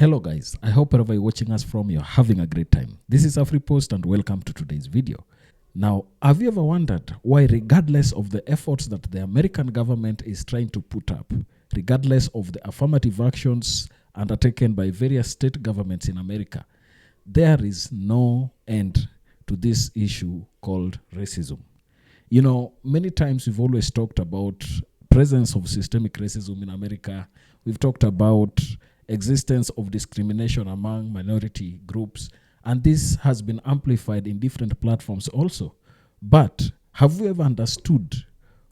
Hello guys, I hope wherever you're watching us from, you're having a great time. This is AfriPost and welcome to today's video. Now, have you ever wondered why, regardless of the efforts that the American government is trying to put up, regardless of the affirmative actions undertaken by various state governments in America, there is no end to this issue called racism? You know, many times we've always talked about presence of systemic racism in America. We've talked about existence of discrimination among minority groups, and this has been amplified in different platforms also. But have we ever understood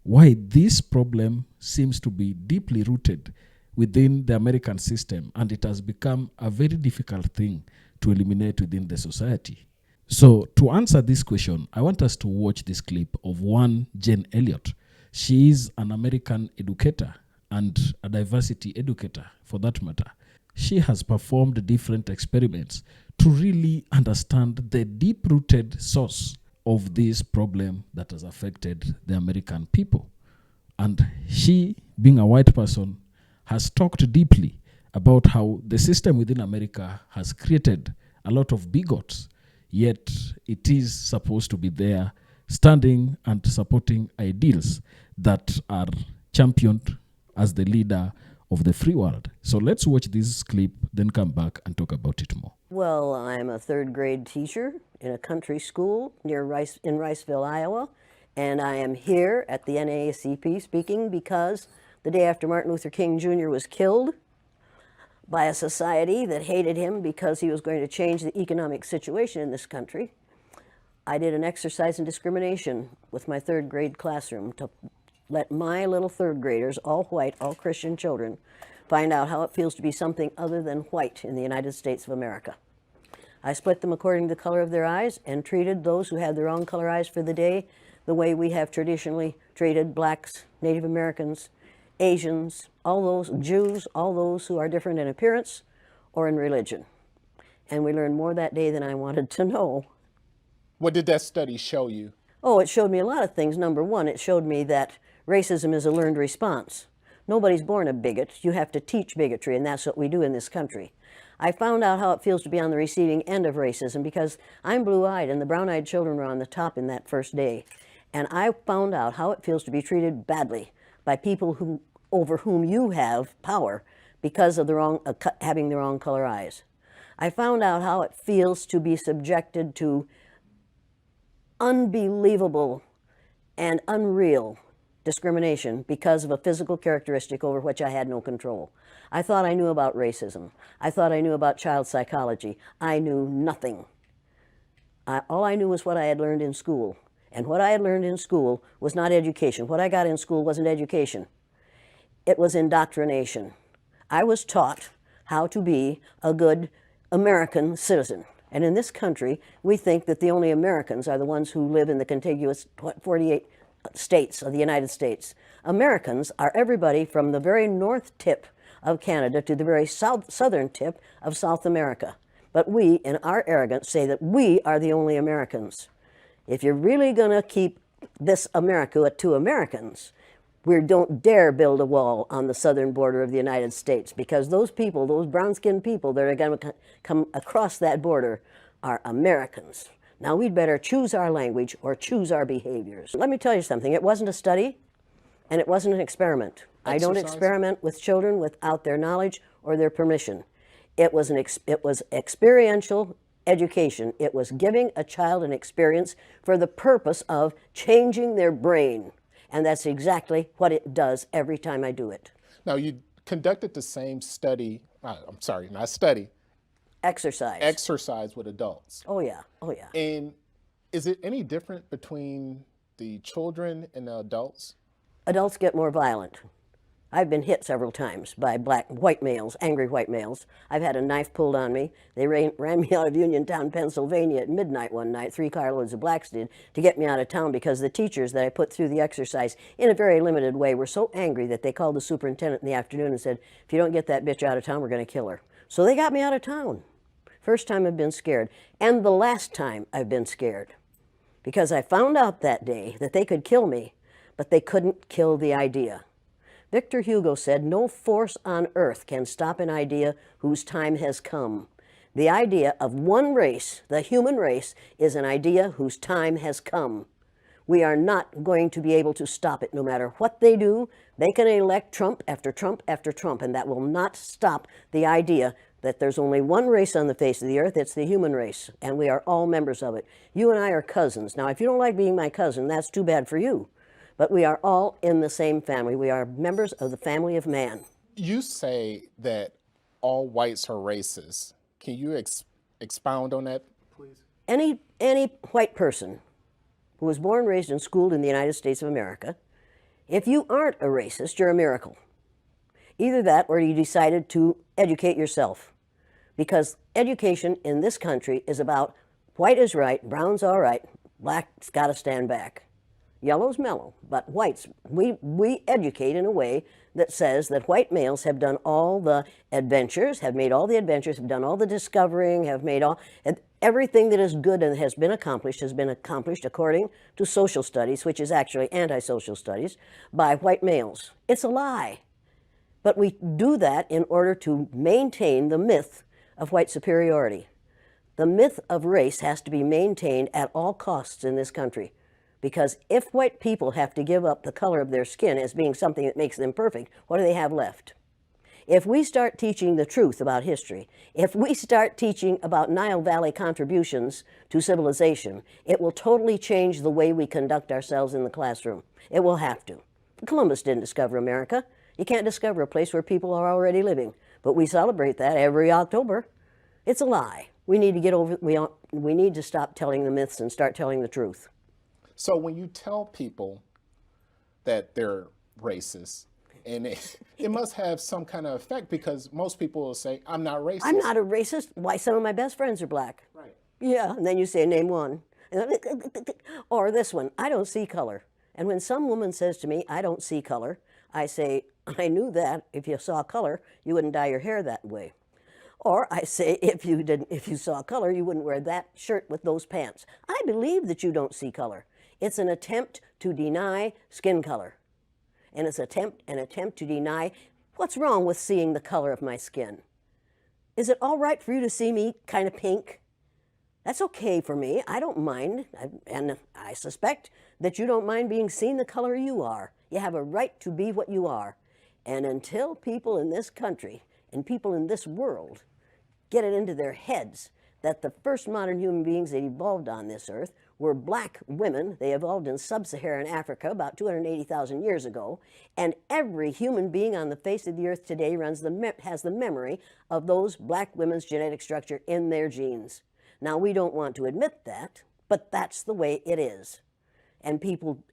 why this problem seems to be deeply rooted within the American system, and it has become a very difficult thing to eliminate within the society? So to answer this question, I want us to watch this clip of one Jane Elliot. She is an American educator and a diversity educator for that matter. She has performed different experiments to really understand the deep-rooted source of this problem that has affected the American people. And she, being a white person, has talked deeply about how the system within America has created a lot of bigots, yet it is supposed to be there standing and supporting ideals that are championed as the leader of the free world. So let's watch this clip, then come back and talk about it more. Well, I'm a third grade teacher in a country school in Riceville, Iowa, and I am here at the NAACP speaking because the day after Martin Luther King Jr. was killed by a society that hated him because he was going to change the economic situation in this country, I did an exercise in discrimination with my third grade classroom to let my little third graders, all white, all Christian children, find out how it feels to be something other than white in the United States of America. I split them according to the color of their eyes and treated those who had their own color eyes for the day the way we have traditionally treated blacks, Native Americans, Asians, all those Jews, all those who are different in appearance or in religion. And we learned more that day than I wanted to know. What did that study show you? Oh, it showed me a lot of things. Number one, it showed me that racism is a learned response. Nobody's born a bigot. You have to teach bigotry, and that's what we do in this country. I found out how it feels to be on the receiving end of racism because I'm blue-eyed, and the brown-eyed children were on the top in that first day. And I found out how it feels to be treated badly by people over whom you have power because of having the wrong color eyes. I found out how it feels to be subjected to unbelievable and unreal discrimination because of a physical characteristic over which I had no control. I thought I knew about racism. I thought I knew about child psychology. I knew nothing. All I knew was what I had learned in school. And what I had learned in school was not education. What I got in school wasn't education. It was indoctrination. I was taught how to be a good American citizen. And in this country, we think that the only Americans are the ones who live in the contiguous 48 states of the United States. Americans are everybody from the very north tip of Canada to the very southern tip of South America. But we, in our arrogance, say that we are the only Americans. If you're really going to keep this America to Americans, we don't dare build a wall on the southern border of the United States, because those people, those brown-skinned people that are going to come across that border are Americans. Now we'd better choose our language or choose our behaviors. Let me tell you something. It wasn't a study, and it wasn't an experiment. I don't experiment with children without their knowledge or their permission. It was experiential education. It was giving a child an experience for the purpose of changing their brain. And that's exactly what it does every time I do it. Now, you conducted the same study, I'm sorry, not study. Exercise. Exercise with adults. Oh, yeah. Oh, yeah. And is it any different between the children and the adults? Adults get more violent. I've been hit several times by white males, angry white males. I've had a knife pulled on me. They ran me out of Uniontown, Pennsylvania at midnight one night, 3 carloads of blacks did, to get me out of town because the teachers that I put through the exercise in a very limited way were so angry that they called the superintendent in the afternoon and said, if you don't get that bitch out of town, we're going to kill her. So they got me out of town. First time I've been scared, and the last time I've been scared, because I found out that day that they could kill me, but they couldn't kill the idea. Victor Hugo said, "No force on earth can stop an idea whose time has come." The idea of one race, the human race, is an idea whose time has come. We are not going to be able to stop it no matter what they do. They can elect Trump after Trump after Trump, and that will not stop the idea that there's only one race on the face of the earth. It's the human race, and we are all members of it. You and I are cousins. Now, if you don't like being my cousin, that's too bad for you. But we are all in the same family. We are members of the family of man. You say that all whites are racist. Can you expound on that, please? Any white person who was born, raised, and schooled in the United States of America, if you aren't a racist, you're a miracle. Either that or you decided to educate yourself. Because education in this country is about white is right, brown's all right, black's got to stand back. Yellow's mellow, but whites, we educate in a way that says that white males have done all the adventures, have made all the adventures, have done all the discovering, have made all, everything that is good and has been accomplished according to social studies, which is actually anti-social studies, by white males. It's a lie. But we do that in order to maintain the myth of white superiority. The myth of race has to be maintained at all costs in this country. Because if white people have to give up the color of their skin as being something that makes them perfect, what do they have left? If we start teaching the truth about history, if we start teaching about Nile Valley contributions to civilization, it will totally change the way we conduct ourselves in the classroom. It will have to. Columbus didn't discover America. You can't discover a place where people are already living. But we celebrate that every October. It's a lie. We need to get over, we need to stop telling the myths and start telling the truth. So when you tell people that they're racist, and it must have some kind of effect, because most people will say, I'm not racist. I'm not a racist. Why, some of my best friends are black. Right. Yeah, and then you say, name one. Or this one, I don't see color. And when some woman says to me, I don't see color, I say, I knew that if you saw color, you wouldn't dye your hair that way. Or I say, if you saw color, you wouldn't wear that shirt with those pants. I believe that you don't see color. It's an attempt to deny skin color. And it's an attempt to deny what's wrong with seeing the color of my skin. Is it all right for you to see me kind of pink? That's okay for me. I don't mind. And I suspect that you don't mind being seen the color you are. You have a right to be what you are. And until people in this country and people in this world get it into their heads that the first modern human beings that evolved on this earth were black women. They evolved in sub-Saharan Africa about 280,000 years ago, and every human being on the face of the earth today has the memory of those black women's genetic structure in their genes. Now, we don't want to admit that, but that's the way it is. And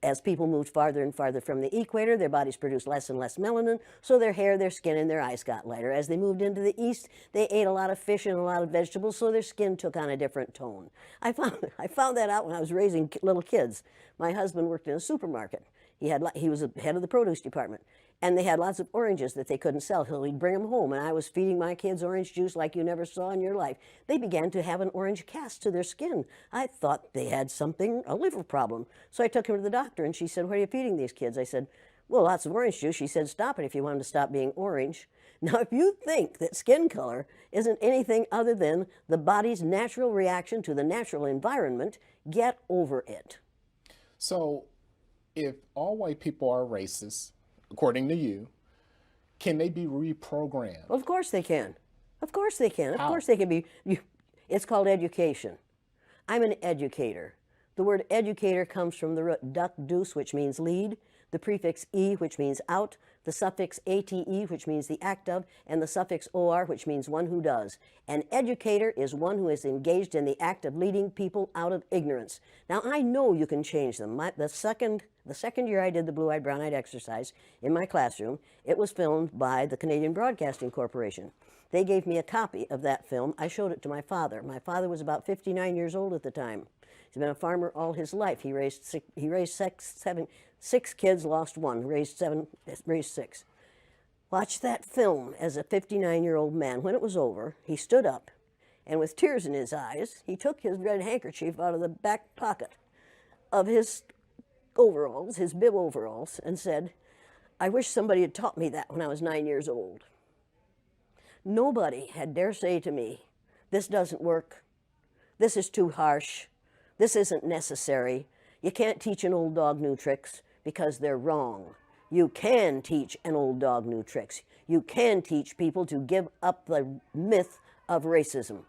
as people moved farther and farther from the equator, their bodies produced less and less melanin, so their hair, their skin, and their eyes got lighter. As they moved into the east, they ate a lot of fish and a lot of vegetables, so their skin took on a different tone. I found that out when I was raising little kids. My husband worked in a supermarket. He was the head of the produce department, and they had lots of oranges that they couldn't sell, so he'd bring them home, and I was feeding my kids orange juice like you never saw in your life. They began to have an orange cast to their skin. I thought they had a liver problem. So I took him to the doctor, and she said, what are you feeding these kids? I said, well, lots of orange juice. She said, stop it if you want them to stop being orange. Now, if you think that skin color isn't anything other than the body's natural reaction to the natural environment, get over it. So if all white people are racist, according to you, can they be reprogrammed? Well, of course they can. Of course they can. Of How? course they can be. It's called education. I'm an educator. The word educator comes from the root duc dus, which means lead, the prefix e, which means out, the suffix ate, which means the act of, and the suffix or, which means one who does. An educator is one who is engaged in the act of leading people out of ignorance. Now, I know you can change them. The second year I did the blue-eyed, brown-eyed exercise in my classroom, it was filmed by the Canadian Broadcasting Corporation. They gave me a copy of that film. I showed it to my father. My father was about 59 years old at the time. He's been a farmer all his life. He raised six kids, lost one, raised six. Watch that film as a 59-year-old man. When it was over, he stood up, and with tears in his eyes, he took his red handkerchief out of the back pocket of his overalls, his bib overalls, and said, I wish somebody had taught me that when I was 9 years old. Nobody had dare say to me, this doesn't work, this is too harsh, this isn't necessary, you can't teach an old dog new tricks because they're wrong. You can teach an old dog new tricks. You can teach people to give up the myth of racism.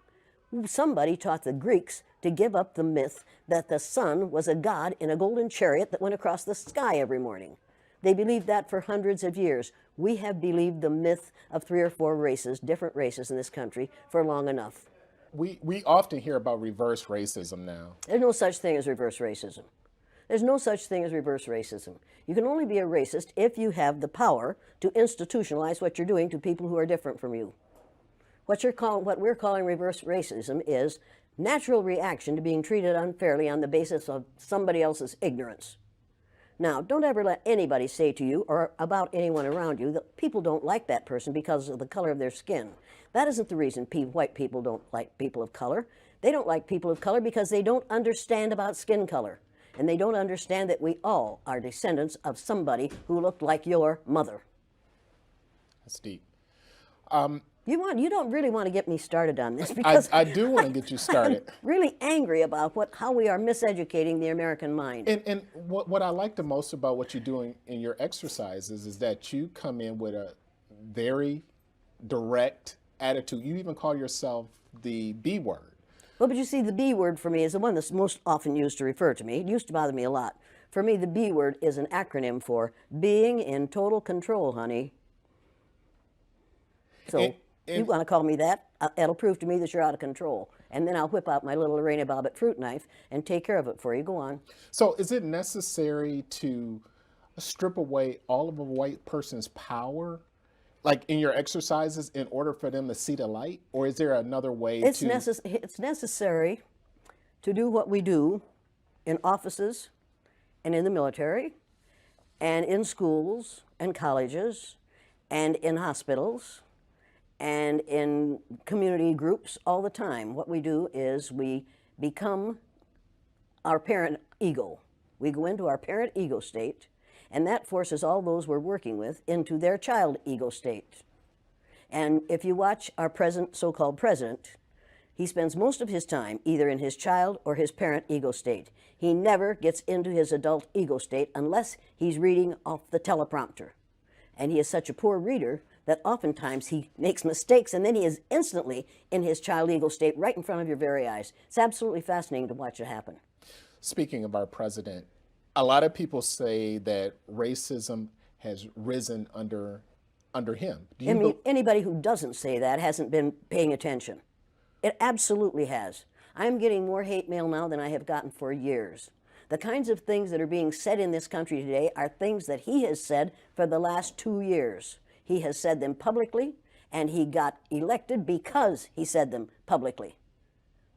Somebody taught the Greeks to give up the myth that the sun was a god in a golden chariot that went across the sky every morning. They believed that for hundreds of years. We have believed the myth of 3 or 4 races, different races in this country, for long enough. We often hear about reverse racism now. There's no such thing as reverse racism. There's no such thing as reverse racism. You can only be a racist if you have the power to institutionalize what you're doing to people who are different from you. What we're calling reverse racism is natural reaction to being treated unfairly on the basis of somebody else's ignorance. Now, don't ever let anybody say to you or about anyone around you that people don't like that person because of the color of their skin. That isn't the reason white people don't like people of color. They don't like people of color because they don't understand about skin color. And they don't understand that we all are descendants of somebody who looked like your mother. That's deep. You don't really want to get me started on this because I do want to get you started. I'm really angry about how we are miseducating the American mind. And what I like the most about what you're doing in your exercises is that you come in with a very direct attitude. You even call yourself the B word. Well, but you see, the B word for me is the one that's most often used to refer to me. It used to bother me a lot. For me, the B word is an acronym for being in total control, honey. So you want to call me that? That'll prove to me that you're out of control. And then I'll whip out my little Lorena Bobbitt fruit knife and take care of it for you. Go on. So is it necessary to strip away all of a white person's power, like in your exercises, in order for them to see the light? Or is there another way It's necessary to do what we do in offices and in the military and in schools and colleges and in hospitals and in community groups all the time. What we do is we become our parent ego. We go into our parent ego state, and that forces all those we're working with into their child ego state. And if you watch our present so-called president, he spends most of his time either in his child or his parent ego state. He never gets into his adult ego state unless he's reading off the teleprompter. And he is such a poor reader that oftentimes he makes mistakes, and then he is instantly in his child ego state right in front of your very eyes. It's absolutely fascinating to watch it happen. Speaking of our president, a lot of people say that racism has risen under him. Anybody who doesn't say that hasn't been paying attention. It absolutely has. I'm getting more hate mail now than I have gotten for years. The kinds of things that are being said in this country today are things that he has said for the last 2 years. He has said them publicly, and he got elected because he said them publicly.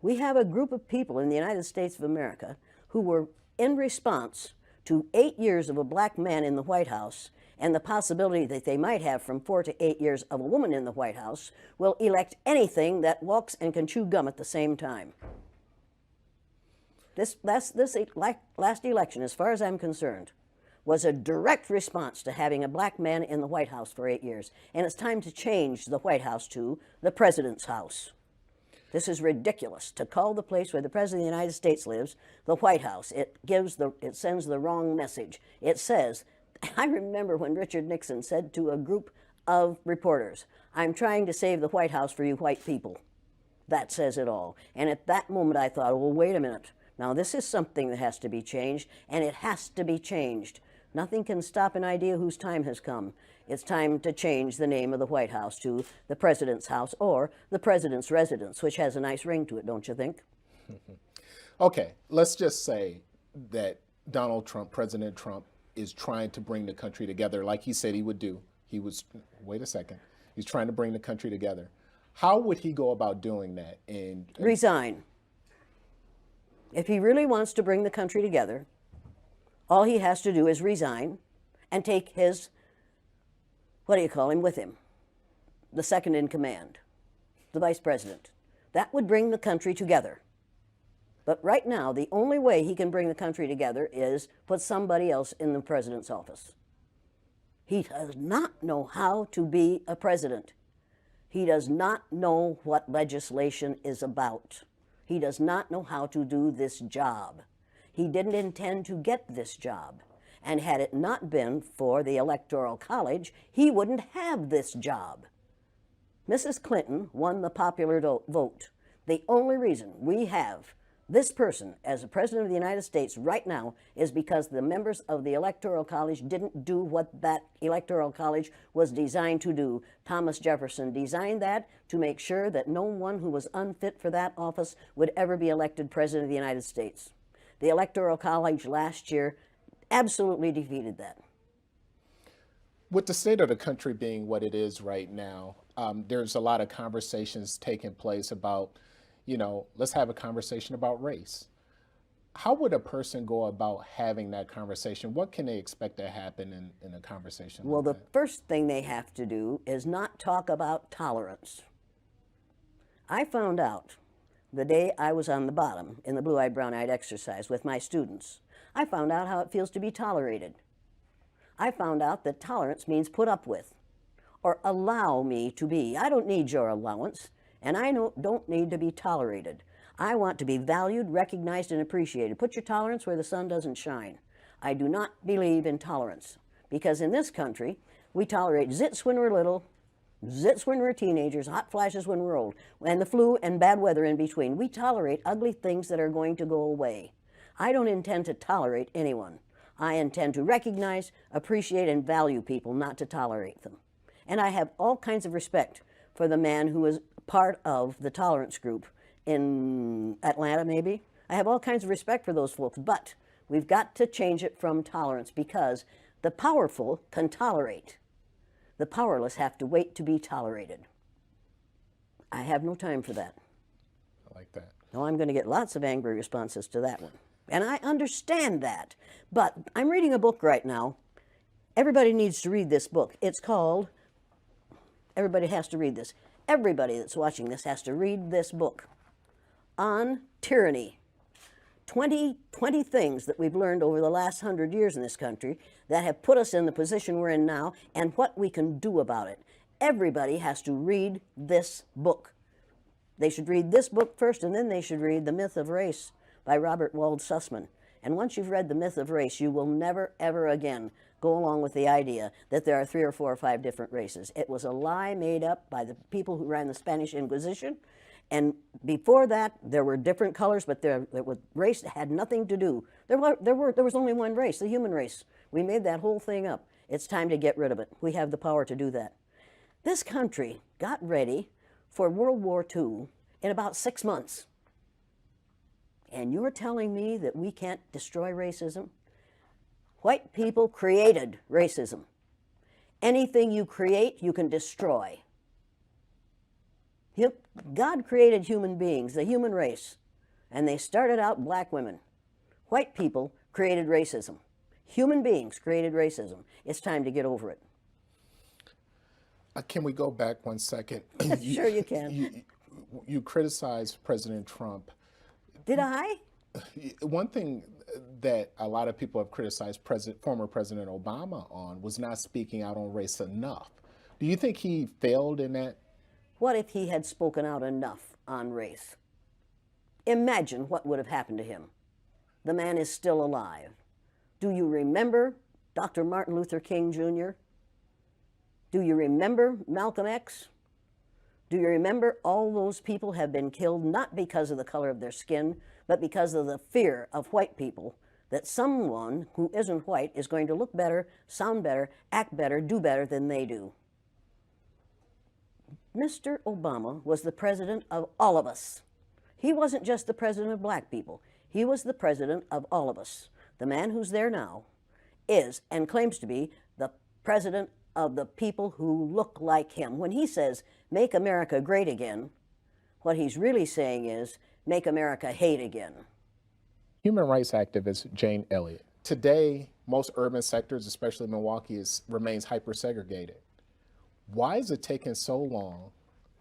We have a group of people in the United States of America who were in response to 8 years of a black man in the White House and the possibility that they might have from 4 to 8 years of a woman in the White House, will elect anything that walks and can chew gum at the same time. This last election, as far as I'm concerned, was a direct response to having a black man in the White House for 8 years. And it's time to change the White House to the President's house. This is ridiculous to call the place where the President of the United States lives the White House. It sends the wrong message. It says, I remember when Richard Nixon said to a group of reporters, I'm trying to save the White House for you white people. That says it all. And at that moment I thought, well, wait a minute. Now this is something that has to be changed, and it has to be changed. Nothing can stop an idea whose time has come. It's time to change the name of the White House to the President's house or the President's residence, which has a nice ring to it, don't you think? Okay, let's just say that Donald Trump, President Trump, is trying to bring the country together like he said he would do. Wait a second, he's trying to bring the country together. How would he go about doing that? Resign. If he really wants to bring the country together, all he has to do is resign and take his, with him? The second in command, the vice president. That would bring the country together. But right now, the only way he can bring the country together is put somebody else in the president's office. He does not know how to be a president. He does not know what legislation is about. He does not know how to do this job. He didn't intend to get this job. And had it not been for the Electoral College, he wouldn't have this job. Mrs. Clinton won the popular vote. The only reason we have this person as the President of the United States right now is because the members of the Electoral College didn't do what that Electoral College was designed to do. Thomas Jefferson designed that to make sure that no one who was unfit for that office would ever be elected President of the United States. The Electoral College last year absolutely defeated that. With the state of the country being what it is right now, there's a lot of conversations taking place about, let's have a conversation about race. How would a person go about having that conversation? What can they expect to happen in a conversation Well, like the that? first thing they have to do is not talk about tolerance. I found out the day I was on the bottom in the blue-eyed, brown-eyed exercise with my students. I found out how it feels to be tolerated. I found out that tolerance means put up with or allow me to be. I don't need your allowance, and I don't need to be tolerated. I want to be valued, recognized, and appreciated. Put your tolerance where the sun doesn't shine. I do not believe in tolerance because in this country, we tolerate zits when we're little, zits when we're teenagers, hot flashes when we're old, and the flu and bad weather in between. We tolerate ugly things that are going to go away. I don't intend to tolerate anyone. I intend to recognize, appreciate, and value people, not to tolerate them. And I have all kinds of respect for the man who is part of the tolerance group in Atlanta, maybe. I have all kinds of respect for those folks, but we've got to change it from tolerance because the powerful can tolerate. The powerless have to wait to be tolerated. I have no time for that. I like that. No, I'm going to get lots of angry responses to that one. And I understand that. But I'm reading a book right now. Everybody needs to read this book. It's called, everybody has to read this. Everybody that's watching this has to read this book on tyranny. 20 things that we've learned over the last 100 years in this country that have put us in the position we're in now and what we can do about it. Everybody has to read this book. They should read this book first, and then they should read The Myth of Race by Robert Wald Sussman. And once you've read The Myth of Race, you will never, ever again go along with the idea that there are 3 or 4 or 5 different races. It was a lie made up by the people who ran the Spanish Inquisition. And before that, there were different colors, but race had nothing to do. There was only one race, the human race. We made that whole thing up. It's time to get rid of it. We have the power to do that. This country got ready for World War II in about 6 months. And you're telling me that we can't destroy racism? White people created racism. Anything you create, you can destroy. God created human beings, the human race, and they started out black women. White people created racism. Human beings created racism. It's time to get over it. Can we go back 1 second? Sure you can. You criticized President Trump. Did I? One thing that a lot of people have criticized former President Obama on was not speaking out on race enough. Do you think he failed in that? What if he had spoken out enough on race? Imagine what would have happened to him. The man is still alive. Do you remember Dr. Martin Luther King Jr.? Do you remember Malcolm X? Do you remember all those people have been killed not because of the color of their skin, but because of the fear of white people that someone who isn't white is going to look better, sound better, act better, do better than they do? Mr. Obama was the president of all of us. He wasn't just the president of black people. He was the president of all of us. The man who's there now is and claims to be the president of the people who look like him. When he says, make America great again, what he's really saying is, make America hate again. Human rights activist Jane Elliot. Today, most urban sectors, especially Milwaukee, remains hyper-segregated. Why is it taking so long,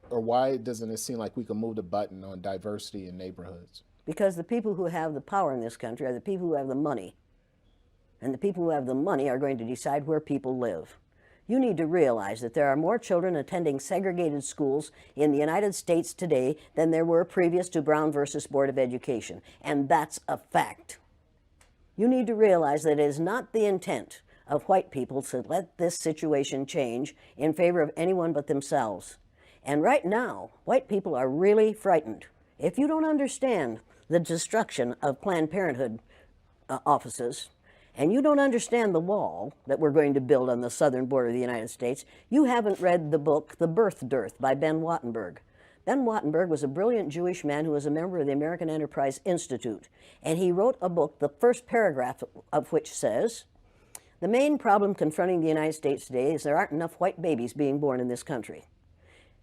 or why doesn't it seem like we can move the button on diversity in neighborhoods? Because the people who have the power in this country are the people who have the money. And the people who have the money are going to decide where people live. You need to realize that there are more children attending segregated schools in the United States today than there were previous to Brown versus Board of Education, and that's a fact. You need to realize that it is not the intent of white people to let this situation change in favor of anyone but themselves. And right now, white people are really frightened. If you don't understand the destruction of Planned Parenthood offices, and you don't understand the wall that we're going to build on the southern border of the United States, you haven't read the book, The Birth Dearth by Ben Wattenberg. Ben Wattenberg was a brilliant Jewish man who was a member of the American Enterprise Institute, and he wrote a book, the first paragraph of which says, "The main problem confronting the United States today is there aren't enough white babies being born in this country."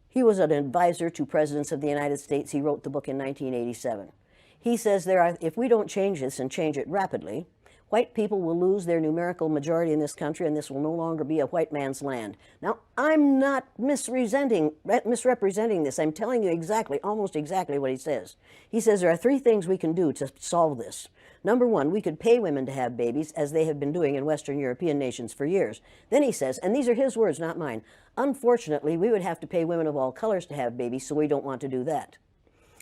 He was an advisor to presidents of the United States. He wrote the book in 1987. He says if we don't change this and change it rapidly, white people will lose their numerical majority in this country, and this will no longer be a white man's land. Now, I'm not misrepresenting this. I'm telling you exactly, almost exactly what he says. He says there are three things we can do to solve this. Number one, we could pay women to have babies, as they have been doing in Western European nations for years. Then he says, and these are his words, not mine, unfortunately, we would have to pay women of all colors to have babies, so we don't want to do that.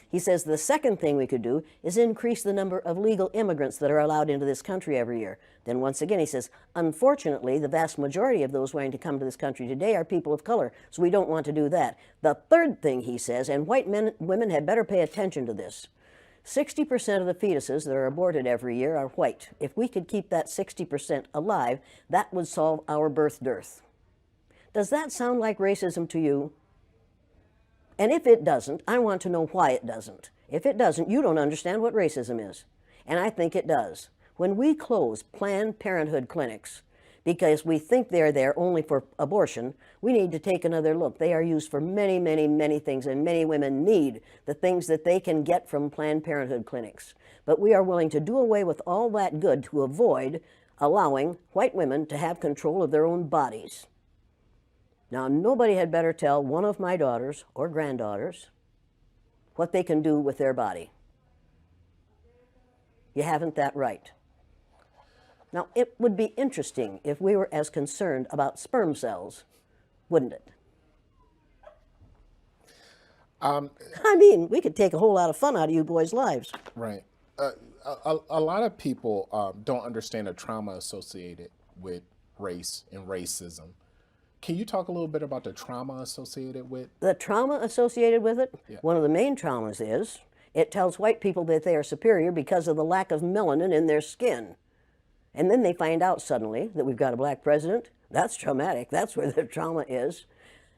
He says the second thing we could do is increase the number of legal immigrants that are allowed into this country every year. Then once again, he says, unfortunately, the vast majority of those wanting to come to this country today are people of color, so we don't want to do that. The third thing he says, and women had better pay attention to this, 60% of the fetuses that are aborted every year are white. If we could keep that 60% alive, that would solve our birth dearth. Does that sound like racism to you? And if it doesn't, I want to know why it doesn't. If it doesn't, you don't understand what racism is. And I think it does. When we close Planned Parenthood clinics because we think they're there only for abortion, we need to take another look. They are used for many, many, many things, and many women need the things that they can get from Planned Parenthood clinics. But we are willing to do away with all that good to avoid allowing white women to have control of their own bodies. Now, nobody had better tell one of my daughters or granddaughters what they can do with their body. You haven't that right. Now, it would be interesting if we were as concerned about sperm cells, wouldn't it? I mean, we could take a whole lot of fun out of you boys' lives. Right. A lot of people don't understand the trauma associated with race and racism. Can you talk a little bit about the trauma associated with? The trauma associated with it? Yeah. One of the main traumas is it tells white people that they are superior because of the lack of melanin in their skin. And then they find out suddenly that we've got a black president. That's traumatic. That's where the trauma is.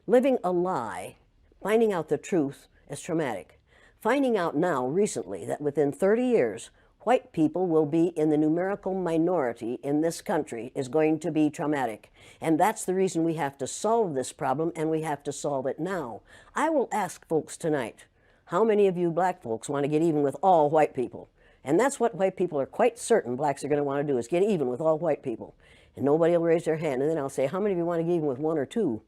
Living a lie, finding out the truth is traumatic. Finding out now, recently, that within 30 years, white people will be in the numerical minority in this country is going to be traumatic. And that's the reason we have to solve this problem, and we have to solve it now. I will ask folks tonight, how many of you black folks want to get even with all white people? And that's what white people are quite certain blacks are going to want to do, is get even with all white people. And nobody will raise their hand. And then I'll say, how many of you want to get even with one or two?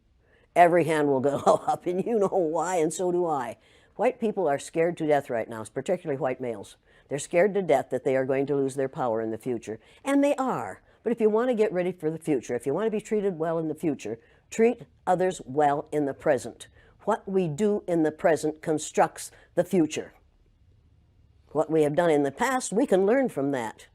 Every hand will go up, and you know why, and so do I. White people are scared to death right now, particularly white males. They're scared to death that they are going to lose their power in the future. And they are. But if you want to get ready for the future, if you want to be treated well in the future, treat others well in the present. What we do in the present constructs the future. What we have done in the past, we can learn from that.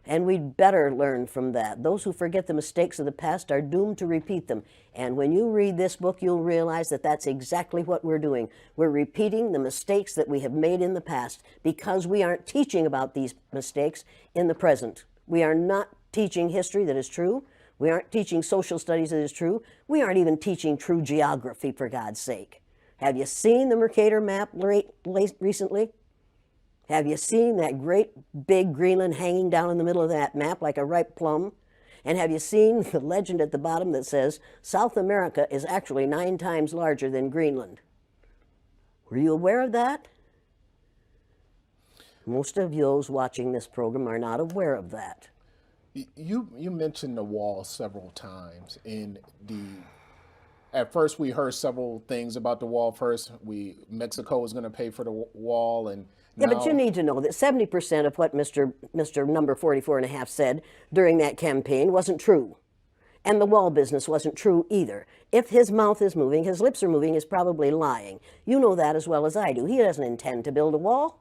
And we'd better learn from that. Those who forget the mistakes of the past are doomed to repeat them. And when you read this book, you'll realize that that's exactly what we're doing. We're repeating the mistakes that we have made in the past because we aren't teaching about these mistakes in the present. We are not teaching history that is true. We aren't teaching social studies that is true. We aren't even teaching true geography, for God's sake. Have you seen the Mercator map recently? Have you seen that great big Greenland hanging down in the middle of that map like a ripe plum? And have you seen the legend at the bottom that says, South America is actually 9 times larger than Greenland? Were you aware of that? Most of those watching this program are not aware of that. You mentioned the wall several times. At first we heard several things about the wall. First, Mexico was going to pay for the wall, and yeah, but you need to know that 70% of what Mr. Number 44 and a half said during that campaign wasn't true. And the wall business wasn't true either. If his mouth is moving, his lips are moving, he's probably lying. You know that as well as I do. He doesn't intend to build a wall.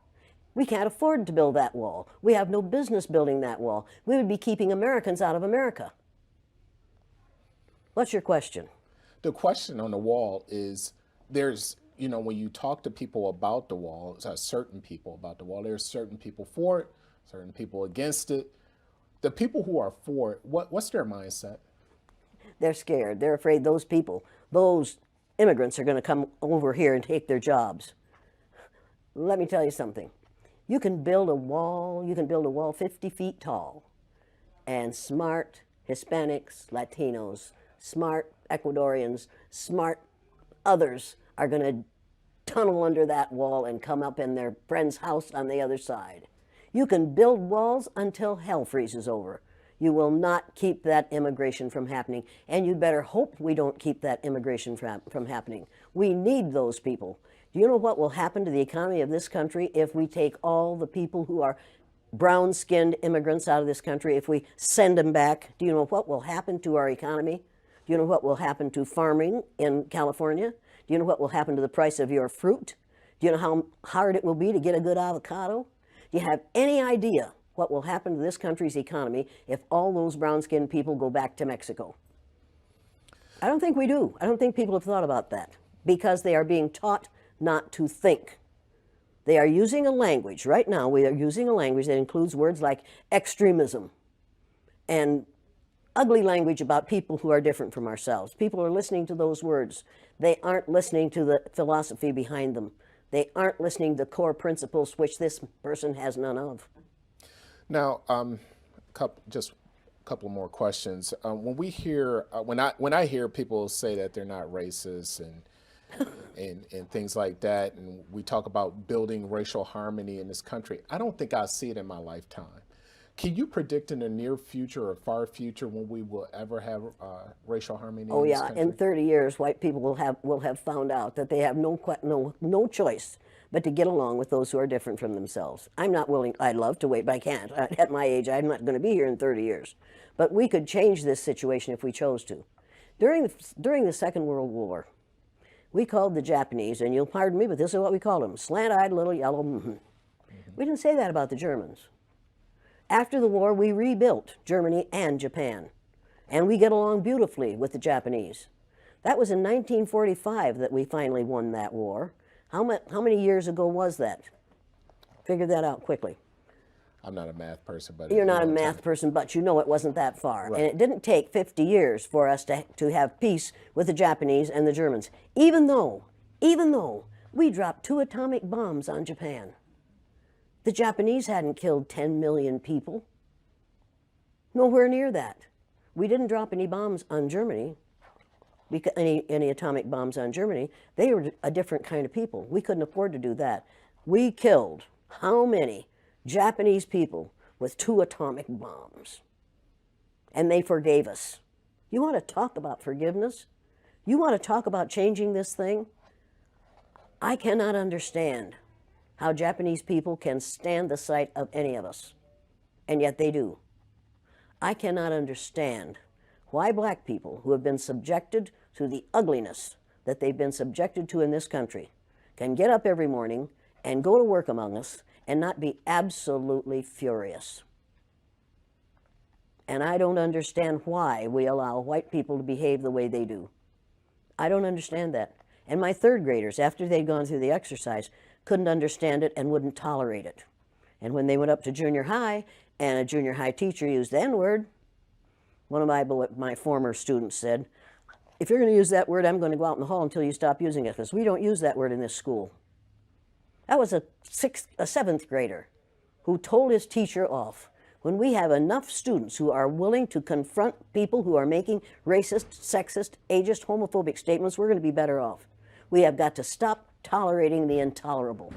We can't afford to build that wall. We have no business building that wall. We would be keeping Americans out of America. What's your question? The question on the wall is, there's, when you talk to people about the wall, certain people about the wall, there's certain people for it, certain people against it. The people who are for it, what's their mindset? They're scared. They're afraid those people, those immigrants are going to come over here and take their jobs. Let me tell you something. You can build a wall 50 feet tall, and smart Hispanics, Latinos, smart Ecuadorians, smart others are going to tunnel under that wall and come up in their friend's house on the other side. You can build walls until hell freezes over. You will not keep that immigration from happening, and you'd better hope we don't keep that immigration from happening. We need those people. Do you know what will happen to the economy of this country if we take all the people who are brown-skinned immigrants out of this country, if we send them back? Do you know what will happen to our economy? Do you know what will happen to farming in California? Do you know what will happen to the price of your fruit? Do you know how hard it will be to get a good avocado? Do you have any idea what will happen to this country's economy if all those brown-skinned people go back to Mexico? I don't think we do. I don't think people have thought about that because they are being taught not to think. They are using a language. Right now, we are using a language that includes words like extremism and ugly language about people who are different from ourselves. People are listening to those words. They aren't listening to the philosophy behind them. They aren't listening to core principles which this person has none of. Now, just a couple more questions. When we hear, when I hear people say that they're not racist and things like that, and we talk about building racial harmony in this country, I don't think I see it in my lifetime. Can you predict in the near future or far future when we will ever have racial harmony? Oh in this yeah, country? in 30 years, white people will have found out that they have no choice but to get along with those who are different from themselves. I'm not willing. I'd love to wait, but I can't. At my age, I'm not going to be here in 30 years. But we could change this situation if we chose to. During the Second World War, we called the Japanese, and you'll pardon me, but this is what we called them: slant-eyed little yellow. We didn't say that about the Germans. After the war, we rebuilt Germany and Japan, and we get along beautifully with the Japanese. That was in 1945 that we finally won that war. How many years ago was that? Figure that out quickly. I'm not a math person, but You're not a math person, but you know it wasn't that far. Right. And it didn't take 50 years for us to have peace with the Japanese and the Germans, even though we dropped 2 atomic bombs on Japan. The Japanese hadn't killed 10 million people. Nowhere near that. We didn't drop any bombs on Germany, any atomic bombs on Germany. They were a different kind of people. We couldn't afford to do that. We killed how many Japanese people with 2 atomic bombs? And they forgave us. You want to talk about forgiveness? You want to talk about changing this thing? I cannot understand how Japanese people can stand the sight of any of us, and yet they do. I cannot understand why black people who have been subjected to the ugliness that they've been subjected to in this country can get up every morning and go to work among us and not be absolutely furious. And I don't understand why we allow white people to behave the way they do. I don't understand that. And my 3rd graders, after they'd gone through the exercise, couldn't understand it and wouldn't tolerate it. And when they went up to junior high and a junior high teacher used the N-word, one of my former students said, "If you're going to use that word, I'm going to go out in the hall until you stop using it, because we don't use that word in this school." That was a 7th grader who told his teacher off. When we have enough students who are willing to confront people who are making racist, sexist, ageist, homophobic statements, we're going to be better off. We have got to stop tolerating the intolerable.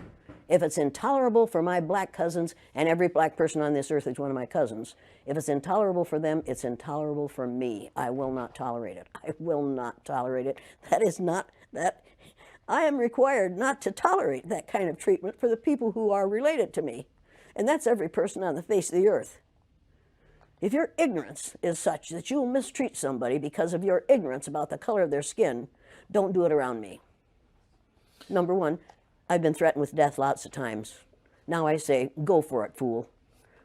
If it's intolerable for my black cousins, and every black person on this earth is one of my cousins, if it's intolerable for them, it's intolerable for me. I will not tolerate it. I will not tolerate it. I am required not to tolerate that kind of treatment for the people who are related to me. And that's every person on the face of the earth. If your ignorance is such that you will mistreat somebody because of your ignorance about the color of their skin, don't do it around me. Number one, I've been threatened with death lots of times. Now I say, go for it, fool.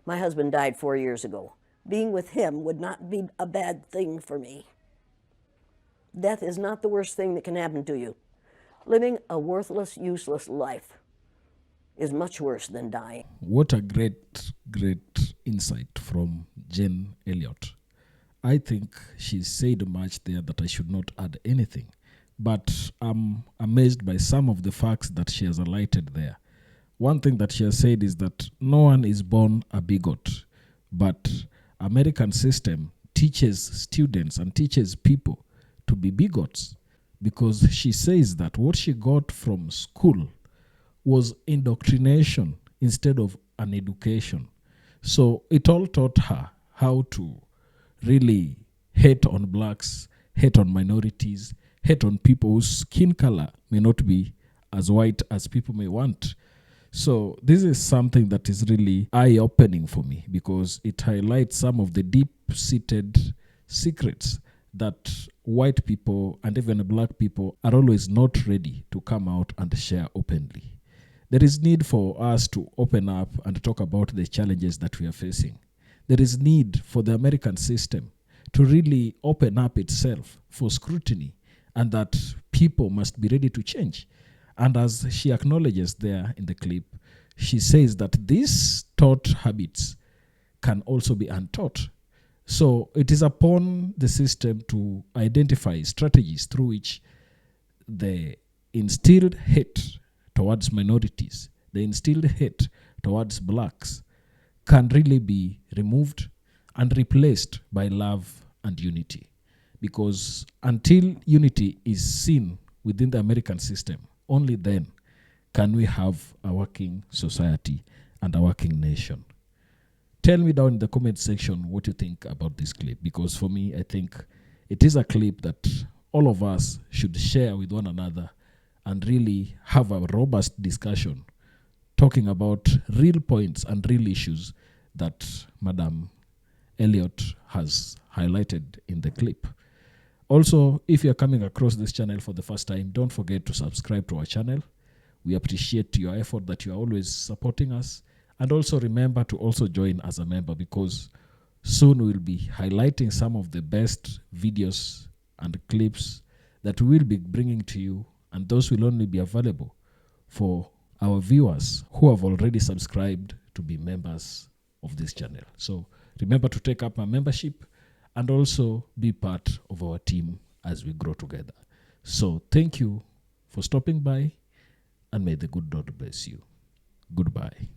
My husband died 4 years ago. Being with him would not be a bad thing for me. Death is not the worst thing that can happen to you. Living a worthless, useless life is much worse than dying. What a great, great insight from Jane Elliot. I think she said much there that I should not add anything. But I'm amazed by some of the facts that she has highlighted there. One thing that she has said is that no one is born a bigot, but American system teaches students and teaches people to be bigots, because she says that what she got from school was indoctrination instead of an education. So it all taught her how to really hate on blacks, hate on minorities, hate on people whose skin color may not be as white as people may want. So this is something that is really eye-opening for me, because it highlights some of the deep-seated secrets that white people and even black people are always not ready to come out and share openly. There is need for us to open up and talk about the challenges that we are facing. There is need for the American system to really open up itself for scrutiny, and that people must be ready to change. And as she acknowledges there in the clip, she says that these taught habits can also be untaught. So it is upon the system to identify strategies through which the instilled hate towards minorities, the instilled hate towards blacks, can really be removed and replaced by love and unity. Because until unity is seen within the American system, only then can we have a working society and a working nation. Tell me down in the comment section what you think about this clip, because for me, I think it is a clip that all of us should share with one another and really have a robust discussion talking about real points and real issues that Madam Elliot has highlighted in the clip. Also, if you're coming across this channel for the first time, don't forget to subscribe to our channel. We appreciate your effort that you are always supporting us. And also remember to also join as a member, because soon we'll be highlighting some of the best videos and clips that we will be bringing to you, and those will only be available for our viewers who have already subscribed to be members of this channel. So remember to take up our membership and also be part of our team as we grow together. So thank you for stopping by, and may the good Lord bless you. Goodbye.